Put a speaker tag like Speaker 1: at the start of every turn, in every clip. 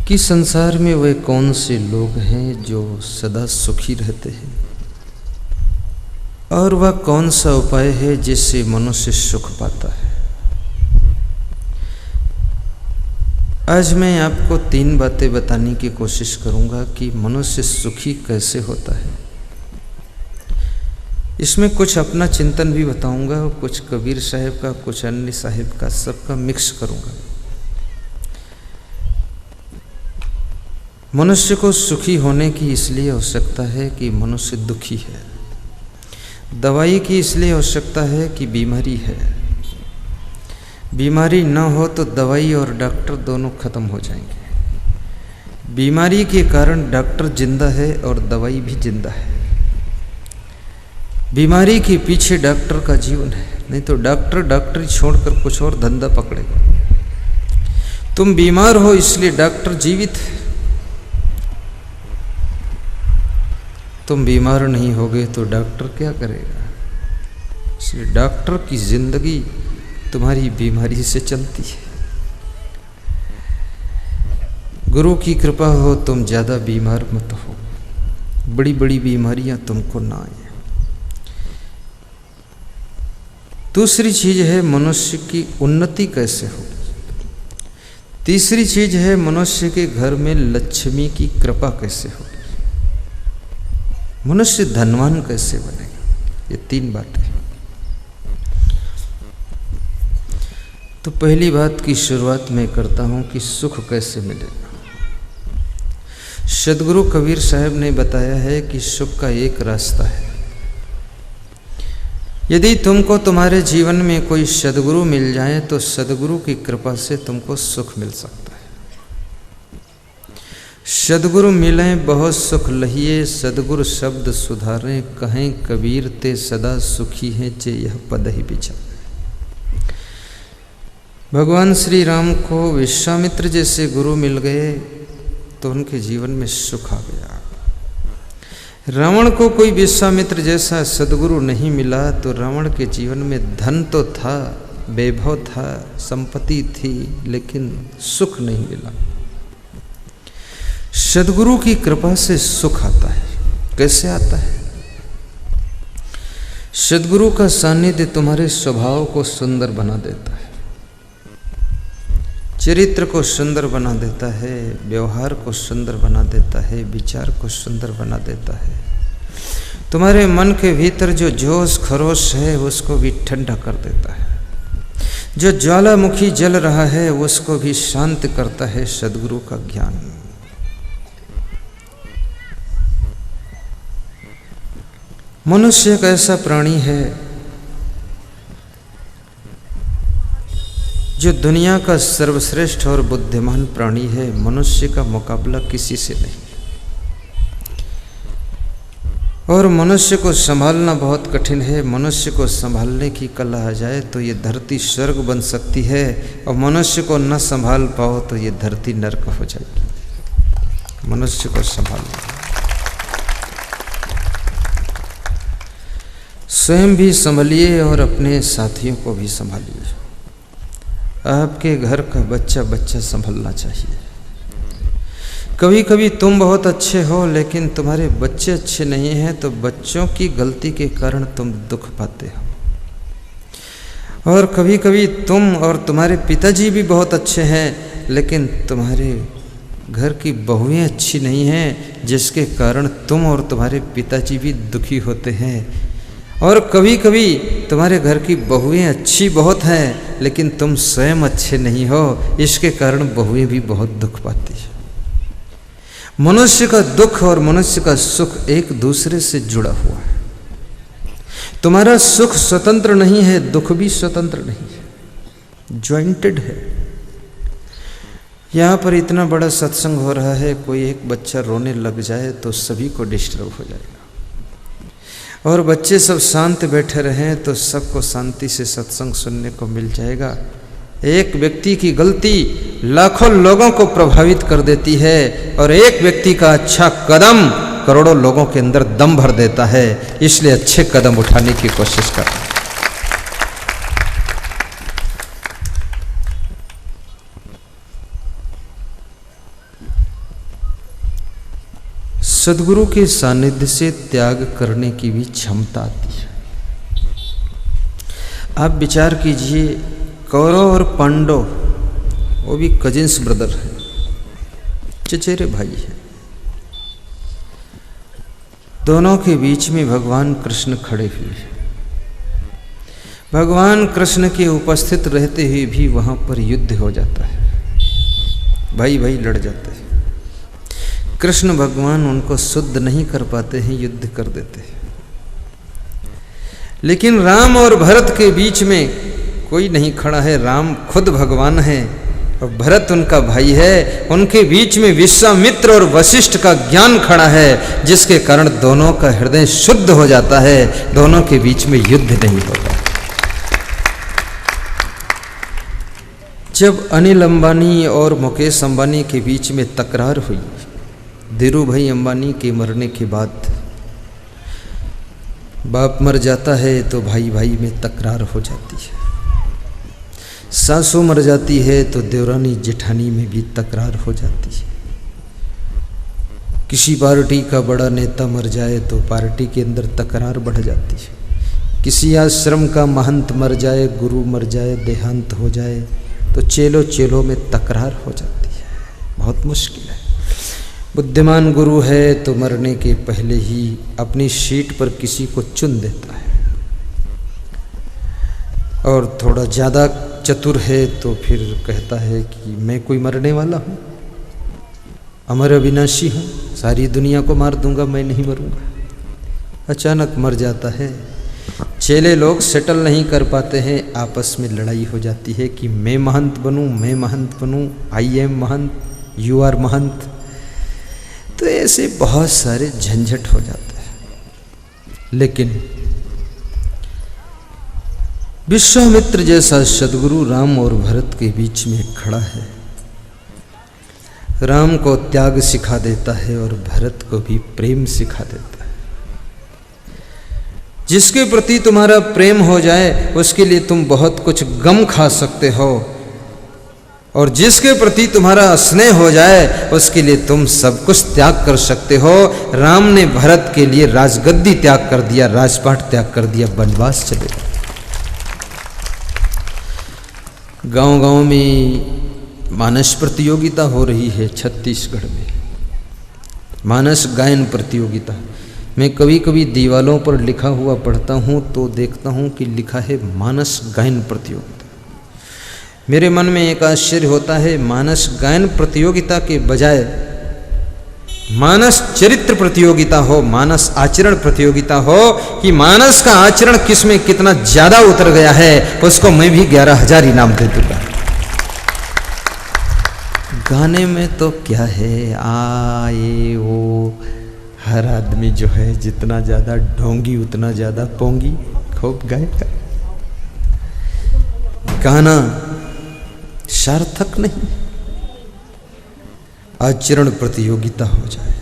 Speaker 1: कि संसार में वे कौन से लोग हैं जो सदा सुखी रहते हैं और वह कौन सा उपाय है जिससे मनुष्य सुख पाता है। आज मैं आपको 3 बातें बताने की कोशिश करूंगा कि मनुष्य सुखी कैसे होता है। इसमें कुछ अपना चिंतन भी बताऊंगा, कुछ कबीर साहब का, कुछ अन्य साहब का, सबका मिक्स करूंगा। मनुष्य को सुखी होने की इसलिए आवश्यकता है कि मनुष्य दुखी है। दवाई की इसलिए आवश्यकता है कि बीमारी है। बीमारी न हो तो दवाई और डॉक्टर दोनों खत्म हो जाएंगे। बीमारी के कारण डॉक्टर जिंदा है और दवाई भी जिंदा है। बीमारी के पीछे डॉक्टर का जीवन है, नहीं तो डॉक्टर डॉक्टरी छोड़कर कुछ और धंधा पकड़ेगा। तुम बीमार हो इसलिए डॉक्टर जीवित है। तुम बीमार नहीं होगे तो डॉक्टर क्या करेगा। इसलिए डॉक्टर की जिंदगी तुम्हारी बीमारी से चलती है। गुरु की कृपा हो तुम ज़्यादा बीमार मत हो, बड़ी बड़ी बीमारियां तुमको ना आए। दूसरी चीज है मनुष्य की उन्नति कैसे हो। तीसरी चीज है मनुष्य के घर में लक्ष्मी की कृपा कैसे हो। मनुष्य धनवान कैसे बनेगा। ये 3 बातें। तो पहली बात की शुरुआत मैं करता हूं कि सुख कैसे मिलेगा। सदगुरु कबीर साहब ने बताया है कि सुख का एक रास्ता है। यदि तुमको तुम्हारे जीवन में कोई सदगुरु मिल जाए तो सदगुरु की कृपा से तुमको सुख मिल सकता है। सदगुरु मिलें बहुत सुख लहिए, सदगुरु शब्द सुधारें, कहें कबीर ते सदा सुखी हैं चे यह पद ही विचार। भगवान श्री राम को विश्वामित्र जैसे गुरु मिल गए तो उनके जीवन में सुख आ गया। रावण को कोई विश्वामित्र जैसा सदगुरु नहीं मिला तो रावण के जीवन में धन तो था, वैभव था, संपत्ति थी, लेकिन सुख नहीं मिला। सदगुरु की कृपा से सुख आता है। कैसे आता है। सदगुरु का सानिध्य तुम्हारे स्वभाव को सुंदर बना देता है, चरित्र को सुंदर बना देता है, व्यवहार को सुंदर बना देता है, विचार को सुंदर बना देता है। तुम्हारे मन के भीतर जो जोश खरोश है उसको भी ठंडा कर देता है। जो ज्वालामुखी जल रहा है उसको भी शांत करता है सदगुरु का ज्ञान। मनुष्य एक ऐसा प्राणी है जो दुनिया का सर्वश्रेष्ठ और बुद्धिमान प्राणी है। मनुष्य का मुकाबला किसी से नहीं और मनुष्य को संभालना बहुत कठिन है। मनुष्य को संभालने की कला आ जाए तो ये धरती स्वर्ग बन सकती है और मनुष्य को न संभाल पाओ तो ये धरती नरक हो जाएगी। मनुष्य को संभालना, स्वयं भी संभलिए और अपने साथियों को भी संभालिए। आपके घर का बच्चा बच्चा संभलना चाहिए। कभी कभी तुम बहुत अच्छे हो लेकिन तुम्हारे बच्चे अच्छे नहीं हैं तो बच्चों की गलती के कारण तुम दुख पाते हो। और कभी कभी तुम और तुम्हारे पिताजी भी बहुत अच्छे हैं लेकिन तुम्हारे घर की बहुएं अच्छी नहीं हैं, जिसके कारण तुम और तुम्हारे पिताजी भी दुखी होते हैं। और कभी कभी तुम्हारे घर की बहुएं अच्छी बहुत हैं लेकिन तुम स्वयं अच्छे नहीं हो, इसके कारण बहुएं भी बहुत दुख पाती है। मनुष्य का दुख और मनुष्य का सुख एक दूसरे से जुड़ा हुआ है। तुम्हारा सुख स्वतंत्र नहीं है, दुख भी स्वतंत्र नहीं है, ज्वाइंटेड है। यहाँ पर इतना बड़ा सत्संग हो रहा है, कोई एक बच्चा रोने लग जाए तो सभी को डिस्टर्ब हो जाएगा। और बच्चे सब शांत बैठे रहें तो सबको शांति से सत्संग सुनने को मिल जाएगा। एक व्यक्ति की गलती लाखों लोगों को प्रभावित कर देती है और एक व्यक्ति का अच्छा कदम करोड़ों लोगों के अंदर दम भर देता है। इसलिए अच्छे कदम उठाने की कोशिश करें। सद्गुरु के सानिध्य से त्याग करने की भी क्षमता आती है। आप विचार कीजिए, कौरव और पांडव वो भी कजिन्स ब्रदर हैं, चचेरे भाई हैं। दोनों के बीच में भगवान कृष्ण खड़े हुए हैं। भगवान कृष्ण के उपस्थित रहते हुए भी वहां पर युद्ध हो जाता है, भाई भाई लड़ जाते हैं। कृष्ण भगवान उनको शुद्ध नहीं कर पाते हैं, युद्ध कर देते हैं। लेकिन राम और भरत के बीच में कोई नहीं खड़ा है। राम खुद भगवान है और भरत उनका भाई है। उनके बीच में विश्वामित्र और वशिष्ठ का ज्ञान खड़ा है, जिसके कारण दोनों का हृदय शुद्ध हो जाता है। दोनों के बीच में युद्ध नहीं होता। जब अनिल अंबानी और मुकेश अंबानी के बीच में तकरार हुई, धीरू भाई अंबानी के मरने के बाद, बाप मर जाता है तो भाई भाई में तकरार हो जाती है। सासू मर जाती है तो देवरानी जेठानी में भी तकरार हो जाती है। किसी पार्टी का बड़ा नेता मर जाए तो पार्टी के अंदर तकरार बढ़ जाती है। किसी आश्रम का महंत मर जाए, गुरु मर जाए, देहांत हो जाए तो चेलो चेलो में तकरार हो जाती है। बहुत मुश्किल है। बुद्धिमान गुरु है तो मरने के पहले ही अपनी सीट पर किसी को चुन देता है, और थोड़ा ज़्यादा चतुर है तो फिर कहता है कि मैं कोई मरने वाला हूँ, अमर अविनाशी हूँ, सारी दुनिया को मार दूंगा, मैं नहीं मरूंगा। अचानक मर जाता है। चेले लोग सेटल नहीं कर पाते हैं, आपस में लड़ाई हो जाती है कि मैं महंत बनूं, मैं महंत बनूं, I am mahant, you are mahant. तो ऐसे बहुत सारे झंझट हो जाते हैं। लेकिन विश्वामित्र जैसा सद्गुरु राम और भरत के बीच में खड़ा है, राम को त्याग सिखा देता है और भरत को भी प्रेम सिखा देता है। जिसके प्रति तुम्हारा प्रेम हो जाए उसके लिए तुम बहुत कुछ गम खा सकते हो, और जिसके प्रति तुम्हारा स्नेह हो जाए उसके लिए तुम सब कुछ त्याग कर सकते हो। राम ने भरत के लिए राजगद्दी त्याग कर दिया, राजपाट त्याग कर दिया, वनवास चले गए। गांव गांव में मानस प्रतियोगिता हो रही है छत्तीसगढ़ में, मानस गायन प्रतियोगिता। मैं कभी कभी दीवालों पर लिखा हुआ पढ़ता हूँ तो देखता हूँ कि लिखा है मानस गायन प्रतियोगिता। मेरे मन में एक आश्चर्य होता है, मानस गायन प्रतियोगिता के बजाय मानस चरित्र प्रतियोगिता हो, मानस आचरण प्रतियोगिता हो, कि मानस का आचरण किस में कितना ज्यादा उतर गया है, उसको मैं भी 11,000 इनाम दे दूंगा। गाने में तो क्या है, आए वो हर आदमी जो है जितना ज्यादा ढोंगी उतना ज्यादा पोंगी, खूब गाएगा। गाना सार्थक नहीं, आचरण प्रतियोगिता हो जाए।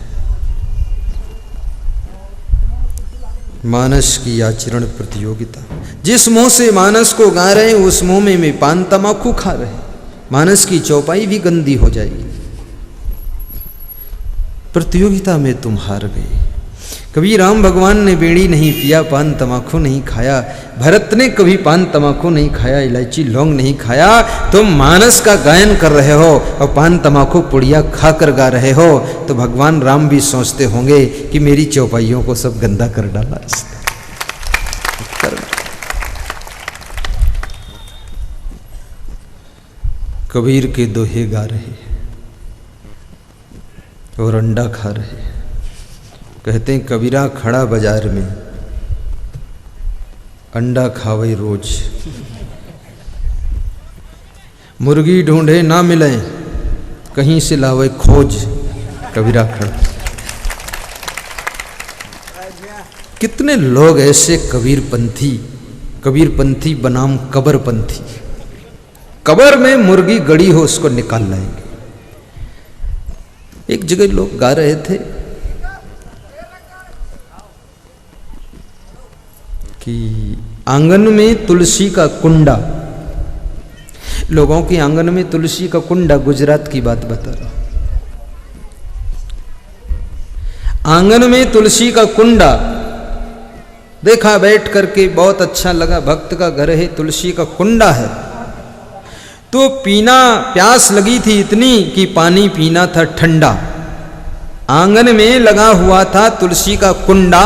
Speaker 1: मानस की आचरण प्रतियोगिता। जिस मुंह से मानस को गा रहे हैं उस मुंह में पान तमाकू खा रहे हैं, मानस की चौपाई भी गंदी हो जाएगी। प्रतियोगिता में तुम हार गए। कभी राम भगवान ने बीड़ी नहीं पिया, पान तमाकू नहीं खाया, भरत ने कभी पान तमाकू नहीं खाया, इलायची लौंग नहीं खाया। तुम मानस का गायन कर रहे हो और पान तमाकू पुड़िया खाकर गा रहे हो, तो भगवान राम भी सोचते होंगे कि मेरी चौपाइयों को सब गंदा कर डाला इसने। कबीर के दोहे गा रहे और अंडा खा रहे। कहते हैं कबीरा खड़ा बाजार में, अंडा खावे रोज, मुर्गी ढूंढे ना मिले, कहीं से लावे खोज। कबीरा खड़ा। कितने लोग ऐसे कबीरपंथी बनाम कबरपंथी, कबर में मुर्गी गड़ी हो उसको निकाल लाएंगे। एक जगह लोग गा रहे थे कि आंगन में तुलसी का कुंडा, लोगों के आंगन में तुलसी का कुंडा, गुजरात की बात बता रहा हूं। आंगन में तुलसी का कुंडा देखा बैठ करके, बहुत अच्छा लगा, भक्त का घर है, तुलसी का कुंडा है। तो पीना, प्यास लगी थी इतनी कि पानी पीना था ठंडा। आंगन में लगा हुआ था तुलसी का कुंडा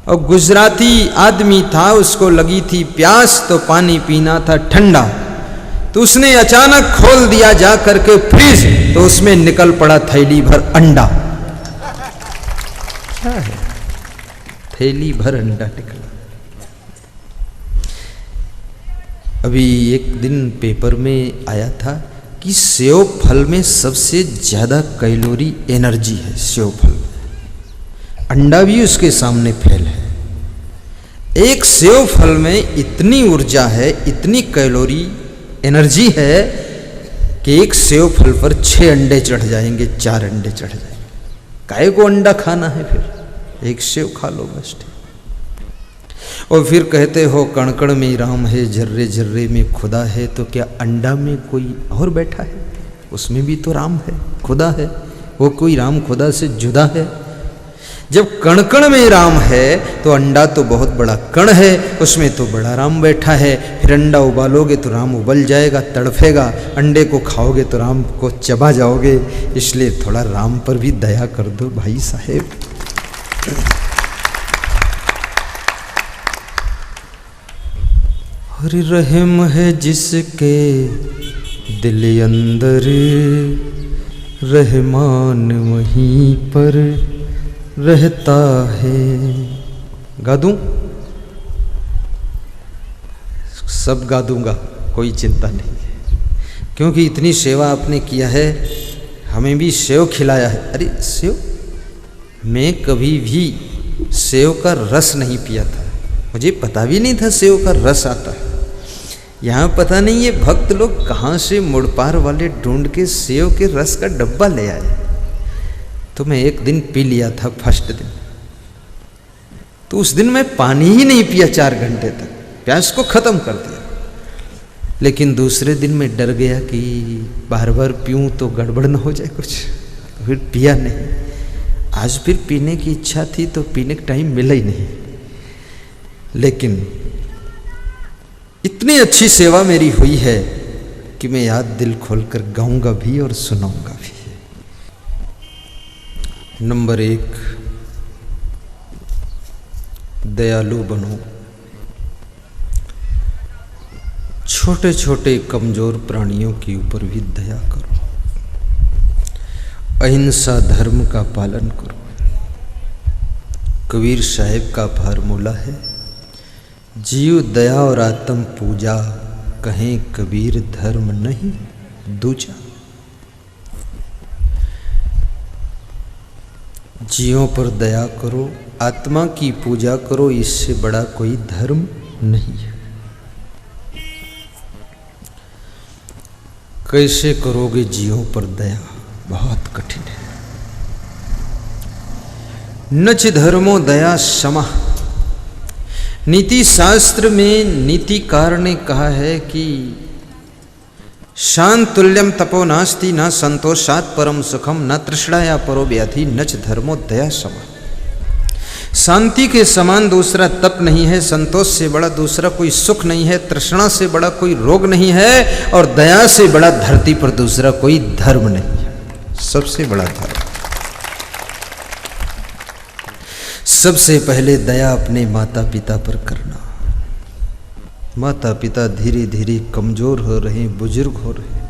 Speaker 1: और गुजराती आदमी था, उसको लगी थी प्यास तो पानी पीना था ठंडा। तो उसने अचानक खोल दिया जा करके फ्रिज, तो उसमें निकल पड़ा थैली भर अंडा। क्या है? थैली भर अंडा निकला। अभी एक दिन पेपर में आया था कि सेव फल में सबसे ज्यादा कैलोरी एनर्जी है सेव फल। अंडा भी उसके सामने फेल है। एक सेव फल में इतनी ऊर्जा है, इतनी कैलोरी एनर्जी है कि एक सेव फल पर 6 अंडे चढ़ जाएंगे, 4 अंडे चढ़ जाएंगे। काहे को अंडा खाना है? फिर एक सेव खा लो बस। और फिर कहते हो कण कण में राम है, जर्रे जर्रे में खुदा है। तो क्या अंडा में कोई और बैठा है? उसमें भी तो राम है, खुदा है। वो कोई राम खुदा से जुदा है? जब कण कण में राम है तो अंडा तो बहुत बड़ा कण है, उसमें तो बड़ा राम बैठा है। फिर अंडा उबालोगे तो राम उबल जाएगा, तड़फेगा। अंडे को खाओगे तो राम को चबा जाओगे। इसलिए थोड़ा राम पर भी दया कर दो भाई साहेब। हरि रहम है जिसके दिल अंदर, रहमान वहीं पर रहता है। गा दूं? सब गा दूंगा, कोई चिंता नहीं है, क्योंकि इतनी सेवा आपने किया है, हमें भी सेव खिलाया है। अरे सेव, मैं कभी भी सेव का रस नहीं पिया था, मुझे पता भी नहीं था सेव का रस आता है। यहाँ पता नहीं ये भक्त लोग कहाँ से मुड़पार वाले ढूंढ के सेव के रस का डब्बा ले आए। तो मैं एक दिन पी लिया था, फर्स्ट दिन। तो उस दिन मैं पानी ही नहीं पिया 4 घंटे तक, प्यास को खत्म कर दिया। लेकिन दूसरे दिन मैं डर गया कि बार बार पीऊँ तो गड़बड़ न हो जाए कुछ, तो फिर पिया नहीं। आज फिर पीने की इच्छा थी तो पीने का टाइम मिला ही नहीं। लेकिन इतनी अच्छी सेवा मेरी हुई है कि मैं याद दिल खोलकर गाऊंगा भी और सुनाऊंगा भी। नंबर 1, दयालु बनो। छोटे छोटे कमजोर प्राणियों के ऊपर भी दया करो। अहिंसा धर्म का पालन करो। कबीर साहब का फार्मूला है, जीव दया और आत्म पूजा, कहें कबीर धर्म नहीं दूजा। जीवों पर दया करो, आत्मा की पूजा करो, इससे बड़ा कोई धर्म नहीं है। कैसे करोगे जीवों पर दया? बहुत कठिन है। नच धर्मो दया क्षमा। नीति शास्त्र में नीतिकार ने कहा है कि शांत तुल्यम तपो नास्ति, न संतोषात् परम सुखम, न तृष्णाया परो व्याधि, नच धर्मो दया क्षमा। शांति के समान दूसरा तप नहीं है, संतोष से बड़ा दूसरा कोई सुख नहीं है, तृष्णा से बड़ा कोई रोग नहीं है, और दया से बड़ा धरती पर दूसरा कोई धर्म नहीं है। सबसे बड़ा धर्म। सबसे पहले दया अपने माता पिता पर करना। माता पिता धीरे धीरे कमजोर हो रहे हैं, बुजुर्ग हो रहे हैं।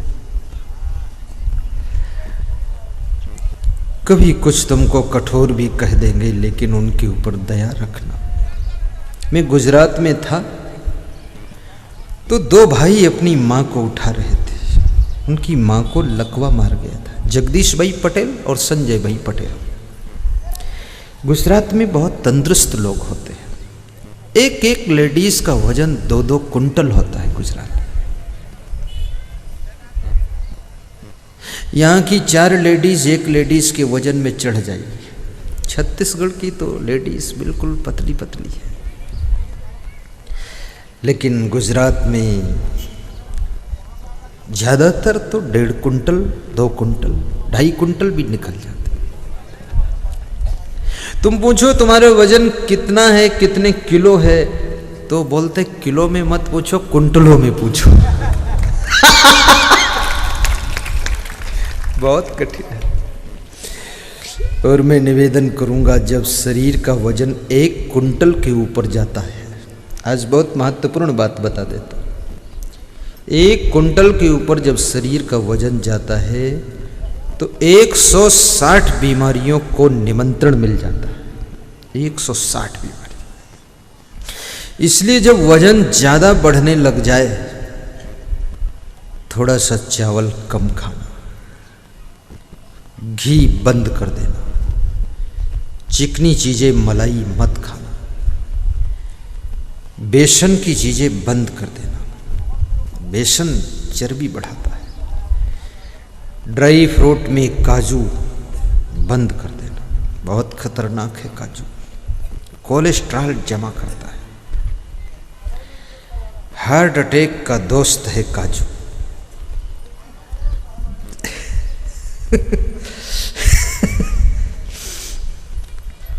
Speaker 1: कभी कुछ तुमको कठोर भी कह देंगे, लेकिन उनके ऊपर दया रखना। मैं गुजरात में था तो 2 भाई अपनी माँ को उठा रहे थे। उनकी माँ को लकवा मार गया था, जगदीश भाई पटेल और संजय भाई पटेल। गुजरात में बहुत तंदुरुस्त लोग होते हैं। एक एक लेडीज का वजन 2-2 कुंटल होता है गुजरात में। यहाँ की 4 लेडीज एक लेडीज के वजन में चढ़ जाएगी। छत्तीसगढ़ की तो लेडीज बिल्कुल पतली पतली है, लेकिन गुजरात में ज्यादातर तो 1.5 कुंटल, 2 कुंटल, 2.5 कुंटल भी निकल जाते। तुम पूछो तुम्हारा वजन कितना है, कितने किलो है, तो बोलते किलो में मत पूछो, कुंटलों में पूछो। बहुत कठिन है। और मैं निवेदन करूंगा, जब शरीर का वजन 1 कुंटल के ऊपर जाता है, आज बहुत महत्वपूर्ण बात बता देता हूं, 1 कुंटल के ऊपर जब शरीर का वजन जाता है तो 160 बीमारियों को निमंत्रण मिल जाता है। 160 बीमारी। इसलिए जब वजन ज्यादा बढ़ने लग जाए, थोड़ा सा चावल कम खाना, घी बंद कर देना, चिकनी चीजें मलाई मत खाना, बेसन की चीजें बंद कर देना, बेसन चर्बी बढ़ाता है, ड्राई फ्रूट में काजू बंद कर देना, बहुत खतरनाक है काजू, कोलेस्ट्रॉल जमा करता है, हार्ट अटैक का दोस्त है काजू।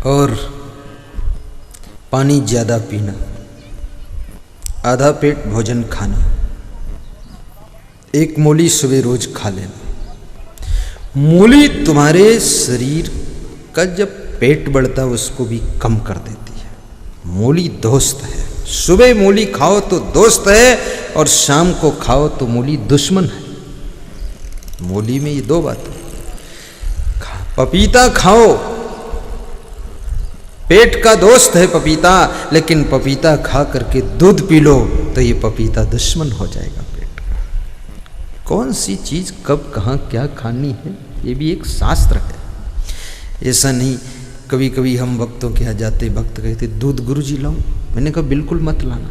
Speaker 1: और पानी ज्यादा पीना, आधा पेट भोजन खाना, 1 मूली सुबह रोज खा लेना। मूली तुम्हारे शरीर का जब पेट बढ़ता है उसको भी कम कर देती है। मूली दोस्त है, सुबह मूली खाओ तो दोस्त है, और शाम को खाओ तो मूली दुश्मन है। मूली में ये 2 बातें। पपीता खाओ, पेट का दोस्त है पपीता, लेकिन पपीता खा करके दूध पी लो तो ये पपीता दुश्मन हो जाएगा पेट का। कौन सी चीज कब कहाँ क्या खानी है, ये भी एक शास्त्र है। ऐसा नहीं, कभी कभी हम भक्तों के यहाँ जाते, भक्त कहते दूध गुरुजी लाओ, मैंने कहा बिल्कुल मत लाना।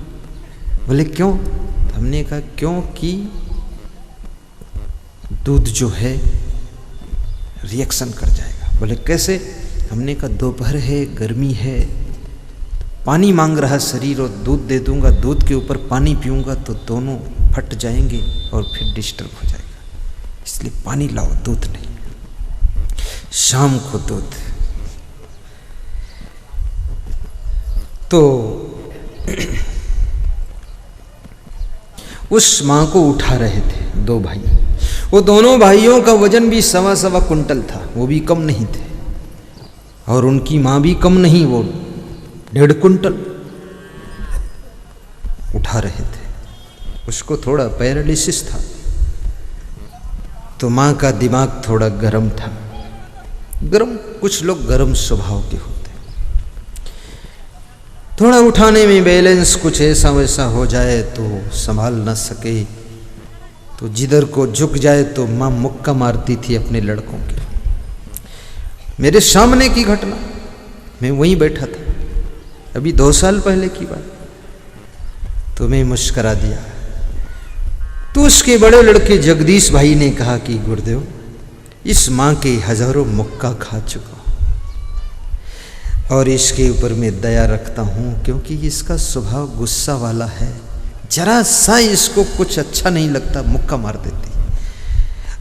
Speaker 1: बोले क्यों? हमने कहा क्योंकि दूध जो है रिएक्शन कर जाएगा। बोले कैसे? हमने कहा दोपहर है, गर्मी है, पानी मांग रहा शरीर, और दूध दे दूंगा, दूध के ऊपर पानी पीऊंगा तो दोनों फट जाएंगे और फिर डिस्टर्ब हो जाएगा, इसलिए पानी लाओ, दूध नहीं। शाम को दूध। तो उस मां को उठा रहे थे 2 भाई, वो दोनों भाइयों का वजन भी 1.25 कुंटल था, वो भी कम नहीं थे, और उनकी मां भी कम नहीं, वो 1.5 कुंटल उठा रहे थे। उसको थोड़ा पैरालिसिस था, तो मां का दिमाग थोड़ा गर्म था। गर्म, कुछ लोग गर्म स्वभाव के होते, थोड़ा उठाने में बैलेंस कुछ ऐसा वैसा हो जाए तो संभाल न सके, तो जिधर को झुक जाए तो मां मुक्का मारती थी अपने लड़कों के। मेरे सामने की घटना, मैं वहीं बैठा था, अभी 2 साल पहले की बात। तो मैं मुस्करा दिया। तो उसके बड़े लड़के जगदीश भाई ने कहा कि गुरुदेव, इस मां के हजारों मुक्का खा चुका हूं और इसके ऊपर मैं दया रखता हूं, क्योंकि इसका स्वभाव गुस्सा वाला है, जरा सा इसको कुछ अच्छा नहीं लगता मुक्का मार देती।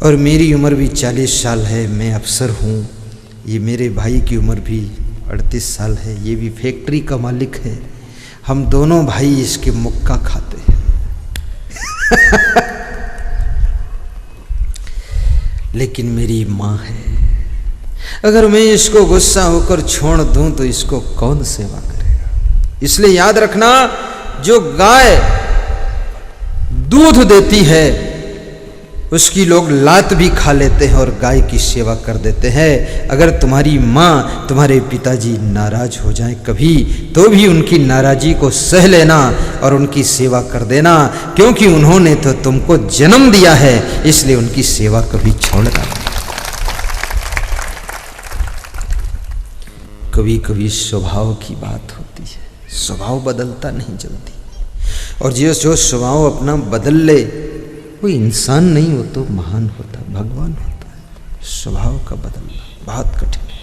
Speaker 1: और मेरी उम्र भी 40 साल है, मैं अफसर हूं, ये मेरे भाई की उम्र भी 38 साल है, ये भी फैक्ट्री का मालिक है, हम दोनों भाई इसके मुक्का खाते हैं। लेकिन मेरी मां है, अगर मैं इसको गुस्सा होकर छोड़ दूं तो इसको कौन सेवा करेगा? इसलिए याद रखना, जो गाय दूध देती है उसकी लोग लात भी खा लेते हैं और गाय की सेवा कर देते हैं। अगर तुम्हारी माँ, तुम्हारे पिताजी नाराज हो जाएं कभी, तो भी उनकी नाराजी को सह लेना और उनकी सेवा कर देना, क्योंकि उन्होंने तो तुमको जन्म दिया है, इसलिए उनकी सेवा कभी छोड़ना नहीं। कभी कभी स्वभाव की बात होती है, स्वभाव बदलता नहीं जल्दी, और जो स्वभाव अपना बदल ले वो इंसान नहीं, वो तो महान होता, भगवान होता है। स्वभाव का बदलना बहुत कठिन है।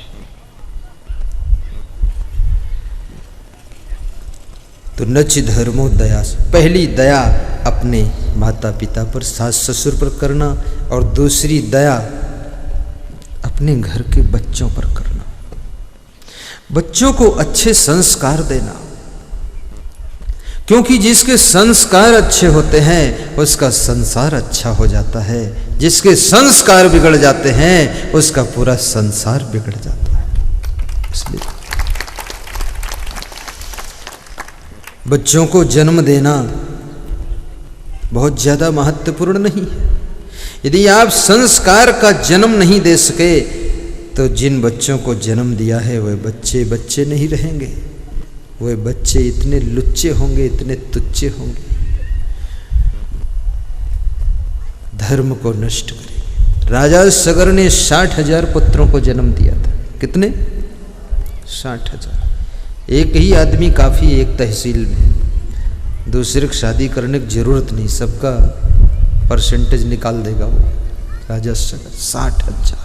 Speaker 1: तो नच धर्मो दया, पहली दया अपने माता पिता पर, सास ससुर पर करना, और दूसरी दया अपने घर के बच्चों पर करना। बच्चों को अच्छे संस्कार देना, क्योंकि जिसके संस्कार अच्छे होते हैं उसका संसार अच्छा हो जाता है, जिसके संस्कार बिगड़ जाते हैं उसका पूरा संसार बिगड़ जाता है। इसलिए बच्चों को जन्म देना बहुत ज्यादा महत्वपूर्ण नहीं है। यदि आप संस्कार का जन्म नहीं दे सके तो जिन बच्चों को जन्म दिया है वह बच्चे बच्चे नहीं रहेंगे, वह बच्चे इतने लुच्चे होंगे, इतने तुच्चे होंगे, धर्म को नष्ट करेंगे। राजा सगर ने 60,000 पुत्रों को जन्म दिया था। कितने? 60,000। एक ही आदमी काफी एक तहसील में, दूसरे की शादी करने की जरूरत नहीं, सबका परसेंटेज निकाल देगा वो राजा सगर। 60,000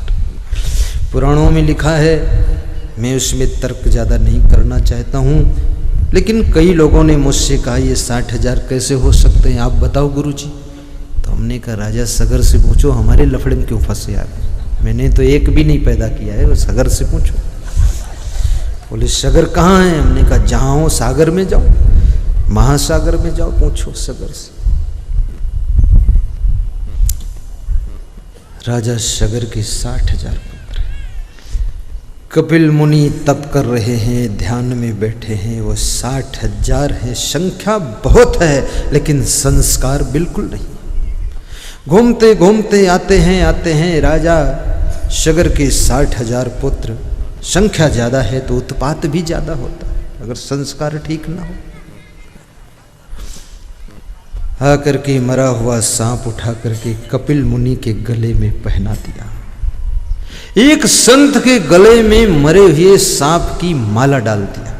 Speaker 1: पुराणों में लिखा है, मैं उसमें तर्क ज़्यादा नहीं करना चाहता हूँ, लेकिन कई लोगों ने मुझसे कहा ये 60,000 कैसे हो सकते हैं, आप बताओ गुरुजी। तो हमने कहा राजा सगर से पूछो, हमारे लफड़े में क्यों फंसे यार, मैंने तो एक भी नहीं पैदा किया है, वो सगर से पूछो। बोले सगर कहाँ है? हमने कहा जहाँ हो सागर में जाओ, महासागर में जाओ, पूछो सगर से। राजा सगर के 60,000 कपिल मुनि तप कर रहे हैं, ध्यान में बैठे हैं, वो 60,000 है। संख्या बहुत है लेकिन संस्कार बिल्कुल नहीं। घूमते घूमते आते हैं राजा सगर के 60,000 पुत्र। संख्या ज्यादा है तो उत्पात भी ज्यादा होता है अगर संस्कार ठीक ना हो। आकर के मरा हुआ सांप उठा करके कपिल मुनि के गले में पहना दिया। एक संत के गले में मरे हुए सांप की माला डाल दिया।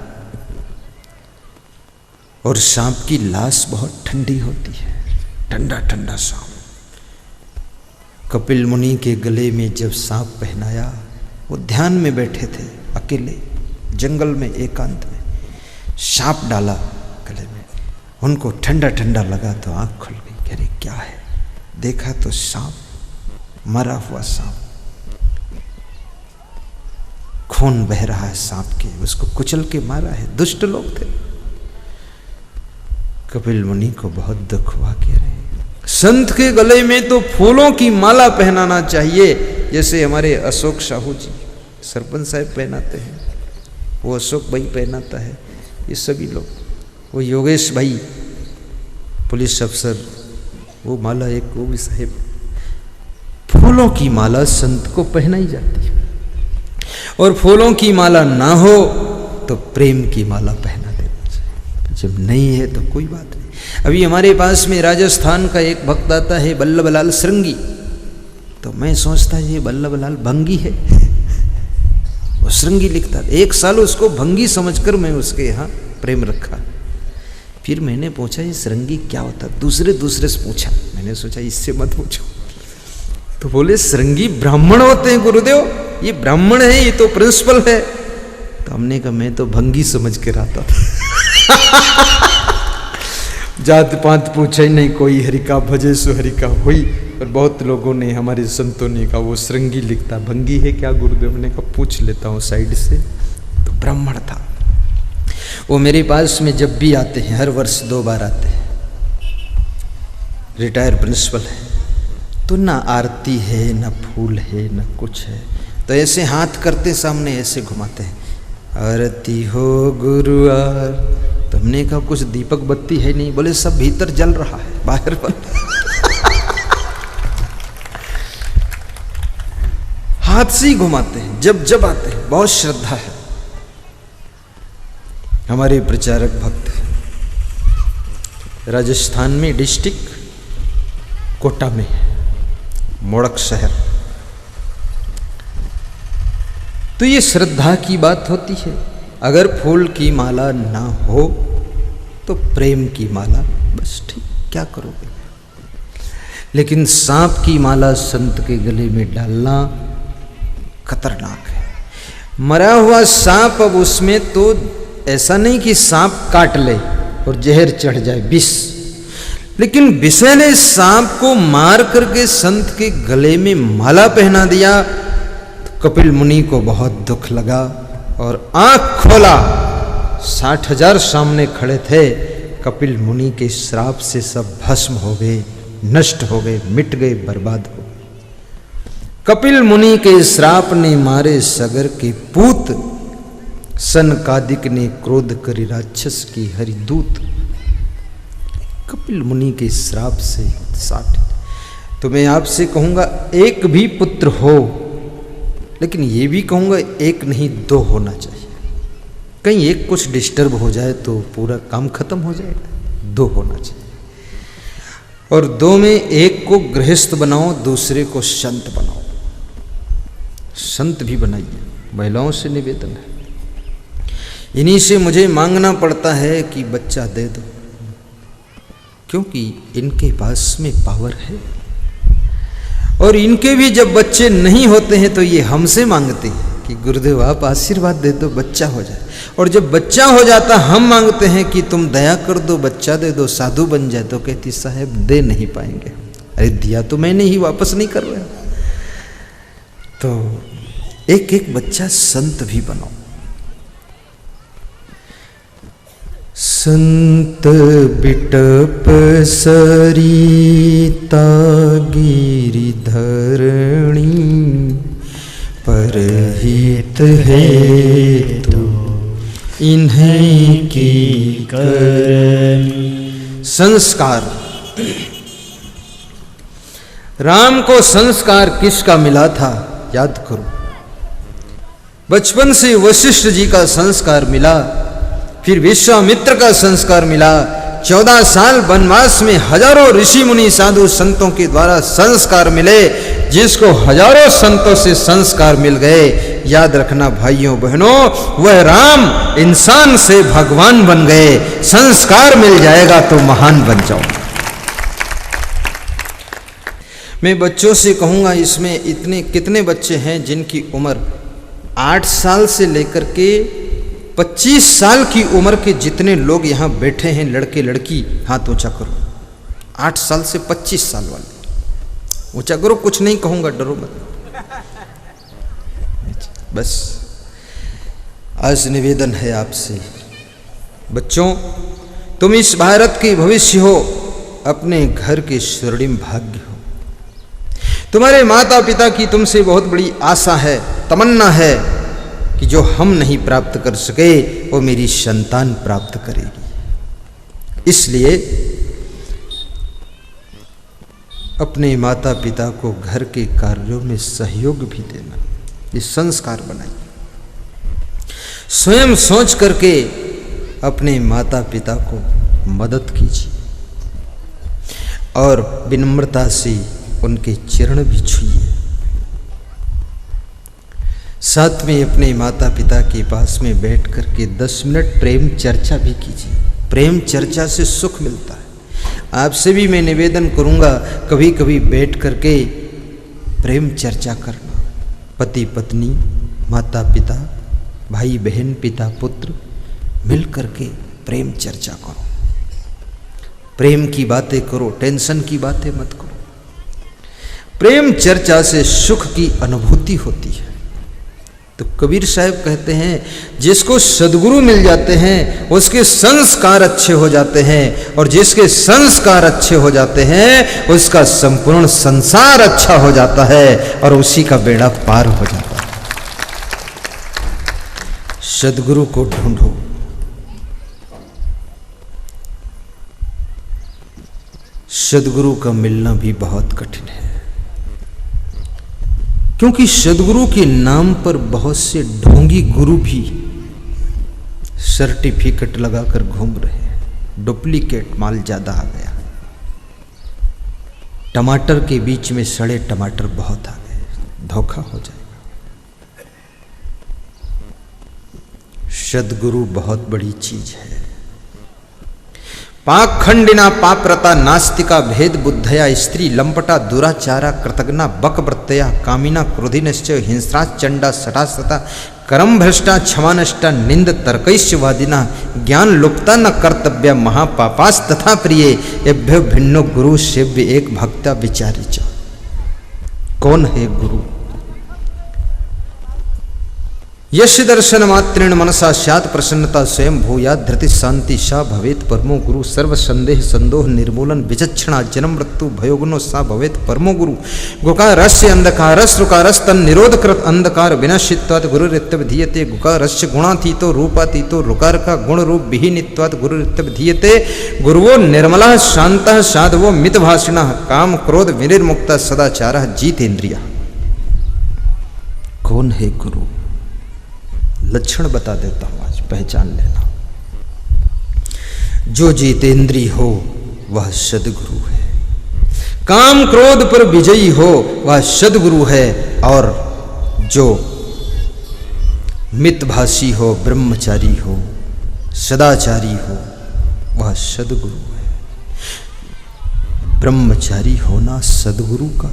Speaker 1: और सांप की लाश बहुत ठंडी होती है, ठंडा ठंडा सांप। कपिल मुनि के गले में जब सांप पहनाया, वो ध्यान में बैठे थे अकेले जंगल में एकांत में, सांप डाला गले में, उनको ठंडा ठंडा लगा तो आंख खुल गई। अरे क्या है? देखा तो सांप, मरा हुआ सांप, खून बह रहा है सांप के, उसको कुचल के मारा है। दुष्ट लोग थे। कपिल मुनि को बहुत दुख हुआ कि अरे संत के गले में तो फूलों की माला पहनाना चाहिए, जैसे हमारे अशोक साहू जी सरपंच साहब पहनाते हैं, वो अशोक भाई पहनाता है, ये सभी लोग, वो योगेश भाई पुलिस अफसर, वो माला एक वो भी साहेब। फूलों की माला संत को पहनाई जाती है। और फूलों की माला ना हो तो प्रेम की माला पहना देना चाहिए। जब नहीं है तो कोई बात नहीं। अभी हमारे पास में राजस्थान का एक भक्त आता है बल्लभलाल श्रृंगी, तो मैं सोचता ये बल्लभलाल भंगी है, वो श्रृंगी लिखता। एक साल उसको भंगी समझकर मैं उसके यहाँ प्रेम रखा। फिर मैंने पूछा ये श्रृंगी क्या होता, दूसरे से पूछा। मैंने सोचा इससे मत पूछो, तो बोले श्रृंगी ब्राह्मण होते हैं गुरुदेव, ये ब्राह्मण है, ये तो प्रिंसिपल है। तो हमने कहा मैं तो भंगी समझ के रहता था। जात पात पूछा ही नहीं, कोई हरिका भजे सो हरिका हुई। और बहुत लोगों ने, हमारे संतों ने कहा वो श्रृंगी लिखता, भंगी है क्या गुरुदेव? ने कहा पूछ लेता हूँ साइड से। तो ब्राह्मण था वो। मेरे पास में जब भी आते हैं, हर वर्ष 2 बार आते हैं, रिटायर प्रिंसिपल है, तो ना आरती है ना फूल है ना कुछ है, तो ऐसे हाथ करते सामने ऐसे घुमाते हैं, आरती हो गुरुआर। तो हमने कहा कुछ दीपक बत्ती है नहीं, बोले सब भीतर जल रहा है, बाहर पर। हाथ से ही घुमाते हैं जब जब आते हैं, बहुत श्रद्धा है। हमारे प्रचारक भक्त राजस्थान में डिस्ट्रिक्ट कोटा में मोड़क शहर, तो ये श्रद्धा की बात होती है। अगर फूल की माला ना हो तो प्रेम की माला, बस ठीक, क्या करोगे। लेकिन सांप की माला संत के गले में डालना खतरनाक है। मरा हुआ सांप, अब उसमें तो ऐसा नहीं कि सांप काट ले और जहर चढ़ जाए, विष, लेकिन विषैले सांप को मार करके संत के गले में माला पहना दिया। तो कपिल मुनि को बहुत दुख लगा और आंख खोला, 60,000 सामने खड़े थे। कपिल मुनि के श्राप से सब भस्म हो गए, नष्ट हो गए, मिट गए, बर्बाद हो गए। कपिल मुनि के श्राप ने मारे सगर के पूत, सनकादिक ने क्रोध करी राक्षस की हरिदूत। कपिल मुनि के श्राप से 60। तो मैं आपसे कहूंगा एक भी पुत्र हो, लेकिन ये भी कहूंगा एक नहीं 2 होना चाहिए। कहीं एक कुछ डिस्टर्ब हो जाए तो पूरा काम खत्म हो जाएगा। 2 होना चाहिए। और 2 में एक को गृहस्थ बनाओ, दूसरे को संत बनाओ। संत भी बनाइए, महिलाओं से निवेदन है। इन्हीं से मुझे मांगना पड़ता है कि बच्चा दे दो, क्योंकि इनके पास में पावर है। और इनके भी जब बच्चे नहीं होते हैं तो ये हमसे मांगते हैं कि गुरुदेव आप आशीर्वाद दे दो, बच्चा हो जाए। और जब बच्चा हो जाता हम मांगते हैं कि तुम दया कर दो, बच्चा दे दो, साधु बन जाए। तो कहती साहब दे नहीं पाएंगे। अरे दिया तो मैंने ही, वापस नहीं कर रहे। तो एक एक बच्चा संत भी बनाओ। संत बिटप सरिता गिरिधरणी, परहित हेतु इन्हीं की करनी। संस्कार, राम को संस्कार किसका मिला था याद करो। बचपन से वशिष्ठ जी का संस्कार मिला, फिर विश्वामित्र का संस्कार मिला। 14 साल वनवास में हजारों ऋषि मुनि साधु संतों के द्वारा संस्कार मिले। जिसको हजारों संतों से संस्कार मिल गए, याद रखना भाइयों बहनों, वह राम इंसान से भगवान बन गए। संस्कार मिल जाएगा तो महान बन जाओ। मैं बच्चों से कहूंगा, इसमें इतने कितने बच्चे हैं जिनकी उम्र 8 साल से लेकर के 25 साल की उम्र के जितने लोग यहाँ बैठे हैं, लड़के लड़की, हाथ ऊंचा करो। 8 साल से 25 साल वाले ऊंचा करो। कुछ नहीं कहूंगा, डरो मत। बस आज निवेदन है आपसे, बच्चों तुम इस भारत के भविष्य हो, अपने घर के स्वर्णिम भाग्य हो। तुम्हारे माता पिता की तुमसे बहुत बड़ी आशा है, तमन्ना है कि जो हम नहीं प्राप्त कर सके वो मेरी संतान प्राप्त करेगी। इसलिए अपने माता पिता को घर के कार्यों में सहयोग भी देना, ये संस्कार बनाइए। स्वयं सोच करके अपने माता पिता को मदद कीजिए और विनम्रता से उनके चरण भी छुइए। साथ में अपने माता पिता के पास में बैठ करके 10 मिनट प्रेम चर्चा भी कीजिए। प्रेम चर्चा से सुख मिलता है। आपसे भी मैं निवेदन करूंगा, कभी कभी बैठ करके प्रेम चर्चा करना। पति पत्नी, माता पिता, भाई बहन, पिता पुत्र मिल करके प्रेम चर्चा करो। प्रेम की बातें करो, टेंशन की बातें मत करो। प्रेम चर्चा से सुख की अनुभूति होती है। तो कबीर साहब कहते हैं, जिसको सद्गुरु मिल जाते हैं उसके संस्कार अच्छे हो जाते हैं, और जिसके संस्कार अच्छे हो जाते हैं उसका संपूर्ण संसार अच्छा हो जाता है और उसी का बेड़ा पार हो जाता है। सद्गुरु को ढूंढो। सद्गुरु का मिलना भी बहुत कठिन है, क्योंकि सद्गुरु के नाम पर बहुत से ढोंगी गुरु भी सर्टिफिकेट लगाकर घूम रहे हैं। डुप्लीकेट माल ज्यादा आ गया। टमाटर के बीच में सड़े टमाटर बहुत आ गए, धोखा हो जाएगा। सद्गुरु बहुत बड़ी चीज है। पाखंडिना पाप्रता नास्तिका भेद बुद्धया स्त्री लंपटा दुराचारा कृतज्ञा बकवृत्तया कामिना क्रोधिनश्च हिंस्रा चंडा सटासता कर्म भ्रष्टा क्षमानष्टा निंद तर्कैश्चवादिना ज्ञान लुप्ता न कर्तव्य महापापास तथा प्रिय एभ्यो भिन्नो गुरु सेव्य एक भक्ता विचारी च। कौन है गुरु? यश दर्शन मात्रेण मनसा स्यात् प्रसन्नता स्वयं भूयात् धृति शांति सा भवेत परमो गुरु सर्व संदेह संदोह निर्मूलन विचक्षणा जन्म मृत्यु भयोगुणो सा भवेत परमो गुरु गुकारस्य अंधकारस् रुकारस् तन् निरोधकृत अंधकार विनाशित्वात् गुरुरित्यभिधीयते गुकारस्य गुणातीतो रूपातीतो रुकार का गुण रूप विहीनित्वात् गुरुरित्यभिधीयते गुरुवो निर्मलः शान्तः साधवो मितभाषिणः काम क्रोध विनिर्मुक्तः सदाचारः जितेन्द्रियः। कौन है गुरु? लक्षण बता देता हूं, आज पहचान लेना। जो जितेंद्रिय हो वह सदगुरु है, काम क्रोध पर विजयी हो वह सदगुरु है, और जो मितभाषी हो, ब्रह्मचारी हो, सदाचारी हो वह सदगुरु है। ब्रह्मचारी होना सदगुरु का